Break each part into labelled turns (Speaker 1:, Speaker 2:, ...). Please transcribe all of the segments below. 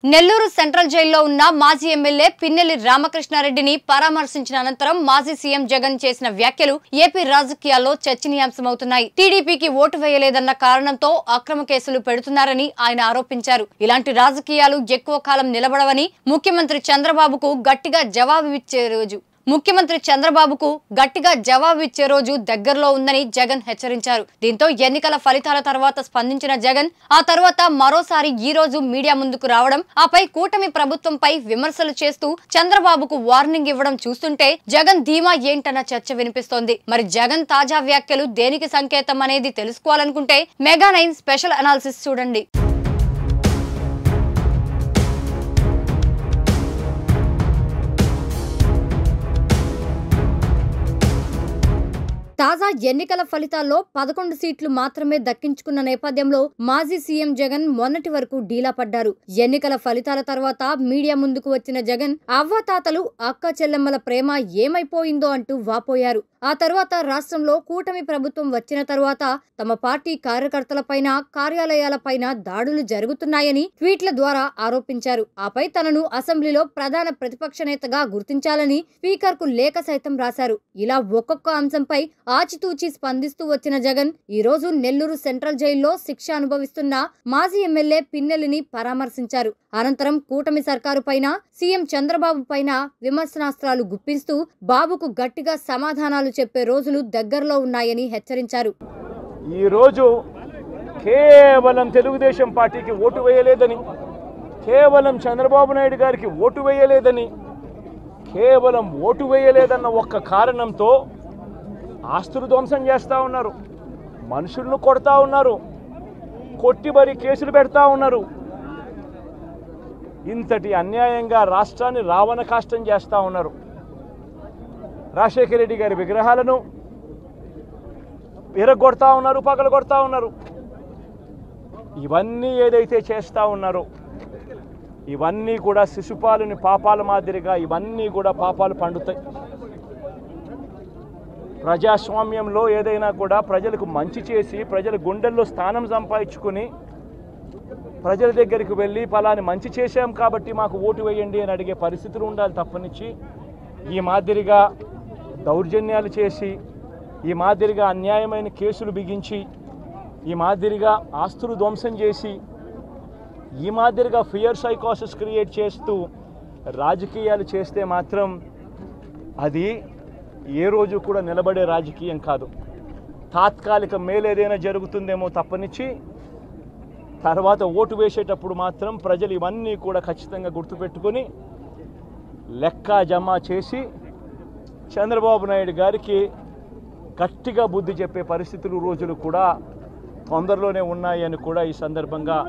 Speaker 1: Nellore central జైల్లో ఉన్న మాజీ ఎమ్మెల్యే పిన్నెల్లి రామకృష్ణారెడ్డిని పరామర్శించిన అనంతరం మాజీ సీఎం జగన్ చేసిన వ్యాఖ్యలు ఏపీ రాజకీయాల్లో చర్చనీయాంశమవుతున్నాయి. టీడీపీకి ఓటు వేయలేదన్న కారణంతో అక్రమ కేసులు పెడుతున్నారని ఆయన ఆరోపించారు. ఇలాంటి రాజకీయాలు ఎక్కువ కాలం నిలబడవని ముఖ్యమంత్రి చంద్రబాబుకు గట్టిగా జవాబిచ్చే రోజు దగ్గరలో ఉందని జగన్ హెచ్చరించారు. దీంతో ఎన్నికల ఫలితాల తర్వాత స్పందించిన జగన్ ఆ తర్వాత మరోసారి ఈ రోజు మీడియా ముందుకు రావడం, ఆపై కూటమి ప్రభుత్వంపై విమర్శలు చేస్తూ చంద్రబాబుకు వార్నింగ్ ఇవ్వడం చూస్తుంటే జగన్ ధీమా ఏంటన్న చర్చ వినిపిస్తోంది. మరి జగన్ తాజా వ్యాఖ్యలు దేనికి సంకేతం అనేది తెలుసుకోవాలనుకుంటే మెగా9 స్పెషల్ అనాలిసిస్ చూడండి. తాజా ఎన్నికల ఫలితాల్లో 11 సీట్లు మాత్రమే దక్కించుకున్న నేపథ్యంలో మాజీ సీఎం జగన్ మొన్నటి వరకు డీలా పడ్డారు. ఎన్నికల ఫలితాల తర్వాత మీడియా ముందుకు వచ్చిన జగన్ అవ్వాతాతలు అక్క చెల్లెమ్మల ప్రేమ ఏమైపోయిందో అంటూ వాపోయారు. ఆ తర్వాత రాష్ట్రంలో కూటమి ప్రభుత్వం వచ్చిన తర్వాత తమ పార్టీ కార్యకర్తలపైన, కార్యాలయాలపైన దాడులు జరుగుతున్నాయని ట్వీట్ల ద్వారా ఆరోపించారు. ఆపై తనను అసెంబ్లీలో ప్రధాన ప్రతిపక్ష నేతగా గుర్తించాలని స్పీకర్ కు లేఖ సైతం రాశారు. ఇలా ఒక్కొక్క అంశంపై ఆచితూచి స్పందిస్తూ వచ్చిన జగన్ ఈ రోజు నెల్లూరు సెంట్రల్ జైల్లో శిక్ష అనుభవిస్తున్న మాజీ ఎమ్మెల్యే పిన్నెల్లిని పరామర్శించారు. అనంతరం కూటమి సర్కారు పైన, సీఎం చంద్రబాబు పైన విమర్శనాస్త్రాలు గుప్పిస్తూ బాబుకు గట్టిగా సమాధానాలు చెప్పే రోజులు దగ్గరలో ఉన్నాయని హెచ్చరించారు.
Speaker 2: ఈ రోజు కేవలం తెలుగుదేశం పార్టీకి ఓటు వేయలేదని, కేవలం చంద్రబాబు నాయుడు గారికి ఓటు వేయలేదని, కేవలం ఓటు వేయలేదన్న ఒక్క కారణంతో ఆస్తులు ధ్వంసం చేస్తూ ఉన్నారు, మనుషులను కొడతా ఉన్నారు, కొట్టిబరి కేసులు పెడతా ఉన్నారు. ఇంతటి అన్యాయంగా రాష్ట్రాన్ని రావణ కాష్టం చేస్తూ ఉన్నారు. రాజశేఖర రెడ్డి గారి విగ్రహాలను విరగొడతా ఉన్నారు, పగలగొడతా ఉన్నారు. ఇవన్నీ ఏదైతే చేస్తూ ఉన్నారో ఇవన్నీ కూడా శిశుపాలుని పాపాల మాదిరిగా ఇవన్నీ కూడా పాపాలు పండుతాయి. ప్రజాస్వామ్యంలో ఏదైనా కూడా ప్రజలకు మంచి చేసి, ప్రజల గుండెల్లో స్థానం సంపాదించుకుని, ప్రజల దగ్గరికి వెళ్ళి ఫలాని మంచి చేశాం కాబట్టి మాకు ఓటు వేయండి అని అడిగే పరిస్థితులు ఉండాలి తప్పనిచ్చి ఈ మాదిరిగా దౌర్జన్యాలు చేసి, ఈ మాదిరిగా అన్యాయమైన కేసులు బిగించి, ఈ మాదిరిగా ఆస్తులు ధ్వంసం చేసి, ఈ మాదిరిగా ఫియర్ సైకోసిస్ క్రియేట్ చేస్తూ రాజకీయాలు చేస్తే మాత్రం అది ఏ రోజు కూడా నిలబడే రాజకీయం కాదు. తాత్కాలిక మేలేదైనా జరుగుతుందేమో తప్పనిచ్చి తర్వాత ఓటు వేసేటప్పుడు మాత్రం ప్రజలు ఇవన్నీ కూడా ఖచ్చితంగా గుర్తుపెట్టుకొని లెక్క జమ చేసి చంద్రబాబు నాయుడు గారికి గట్టిగా బుద్ధి చెప్పే పరిస్థితులు రోజులు కూడా తొందరలోనే ఉన్నాయని కూడా ఈ సందర్భంగా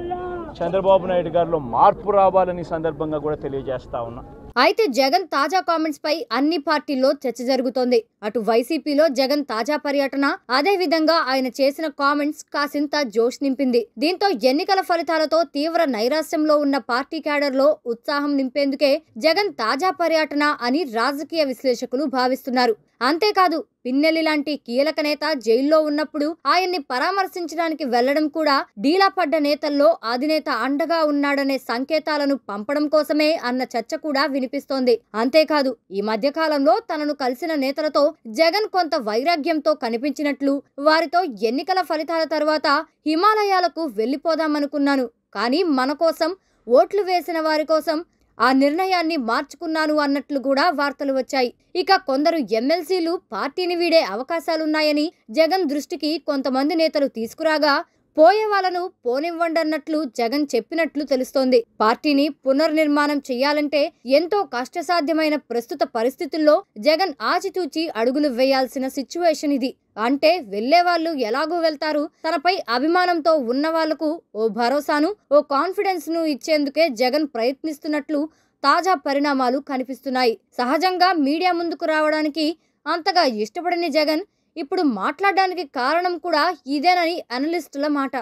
Speaker 2: చంద్రబాబు నాయుడు గారిలో మార్పు రావాలని సందర్భంగా కూడా తెలియజేస్తా ఉన్నా.
Speaker 1: అయితే జగన్ తాజా కామెంట్స్ పై అన్ని పార్టీల్లో చర్చ జరుగుతోంది. అటు వైసీపీలో జగన్ తాజా పర్యటన, అదే విధంగా ఆయన చేసిన కామెంట్స్ కాసింత జోష్ నింపింది. దీంతో ఎన్నికల ఫలితాలతో తీవ్ర నైరాశ్యంలో ఉన్న పార్టీ క్యాడర్ లో ఉత్సాహం నింపేందుకే జగన్ తాజా పర్యటన అని రాజకీయ విశ్లేషకులు భావిస్తున్నారు. అంతేకాదు, పిన్నెల్లి లాంటి కీలక నేత జైల్లో ఉన్నప్పుడు ఆయన్ని పరామర్శించడానికి వెళ్లడం కూడా డీలా పడ్డ నేతల్లో అధినేత అండగా ఉన్నాడనే సంకేతాలను పంపడం కోసమే అన్న చర్చ కూడా వినిపిస్తోంది. అంతేకాదు, ఈ మధ్య కాలంలో తనను కలిసిన నేతలతో జగన్ కొంత వైరాగ్యంతో కనిపించినట్లు, వారితో ఎన్నికల ఫలితాల తర్వాత హిమాలయాలకు వెళ్లిపోదామనుకున్నాను, కానీ మన కోసం, ఓట్లు వేసిన వారి కోసం ఆ నిర్ణయాన్ని మార్చుకున్నాను అన్నట్లు కూడా వార్తలు వచ్చాయి. ఇక కొందరు ఎమ్మెల్సీలు పార్టీని వీడే అవకాశాలున్నాయని జగన్ దృష్టికి కొంతమంది నేతలు తీసుకురాగా పోయే వాళ్ళను పోనివ్వండన్నట్లు జగన్ చెప్పినట్లు తెలుస్తోంది. పార్టీని పునర్నిర్మాణం చేయాలంటే ఎంతో కష్టసాధ్యమైన ప్రస్తుత పరిస్థితుల్లో జగన్ ఆచితూచి అడుగులు వేయాల్సిన సిచ్యువేషన్ ఇది. అంటే వెళ్లేవాళ్లు ఎలాగూ వెళ్తారు, తనపై అభిమానంతో ఉన్న వాళ్లకు ఓ భరోసాను, ఓ కాన్ఫిడెన్స్ ను ఇచ్చేందుకే జగన్ ప్రయత్నిస్తున్నట్లు తాజా పరిణామాలు కనిపిస్తున్నాయి. సహజంగా మీడియా ముందుకు రావడానికి అంతగా ఇష్టపడని జగన్ ఇప్పుడు మాట్లాడడానికి కారణం కూడా ఇదేనని అనలిస్టుల మాట.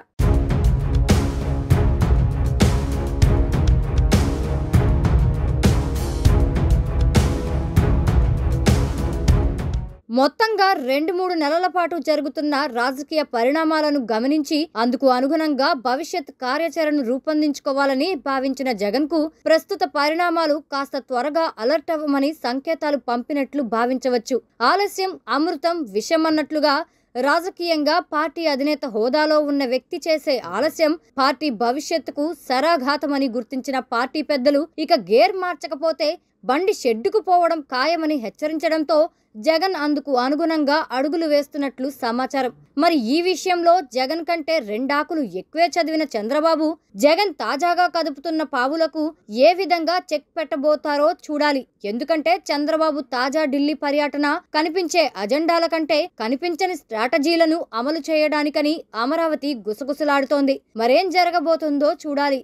Speaker 1: మొత్తంగా 2-3 నెలల పాటు జరుగుతున్న రాజకీయ పరిణామాలను గమనించి అందుకు అనుగుణంగా భవిష్యత్ కార్యాచరణను రూపొందించుకోవాలని భావించిన జగన్కు ప్రస్తుత పరిణామాలు కాస్త త్వరగా అలర్ట్ అవ్వమని సంకేతాలు పంపినట్లు భావించవచ్చు. ఆలస్యం అమృతం విషం అన్నట్లుగా రాజకీయంగా పార్టీ అధినేత హోదాలో ఉన్న వ్యక్తి చేసే ఆలస్యం పార్టీ భవిష్యత్తుకు శరాఘాతమని గుర్తించిన పార్టీ పెద్దలు ఇక గేర్ మార్చకపోతే బండి షెడ్డుకు పోవడం ఖాయమని హెచ్చరించడంతో జగన్ అందుకు అనుగుణంగా అడుగులు వేస్తున్నట్లు సమాచారం. మరి ఈ విషయంలో జగన్ కంటే 2 ఆకులు ఎక్కువే చదివిన చంద్రబాబు జగన్ తాజాగా కదుపుతున్న పావులకు ఏ విధంగా చెక్ పెట్టబోతారో చూడాలి. ఎందుకంటే చంద్రబాబు తాజా ఢిల్లీ పర్యటన కనిపించే అజెండాల కంటే కనిపించని స్ట్రాటజీలను అమలు చేయడానికని అమరావతి గుసగుసలాడుతోంది. మరేం జరగబోతుందో చూడాలి.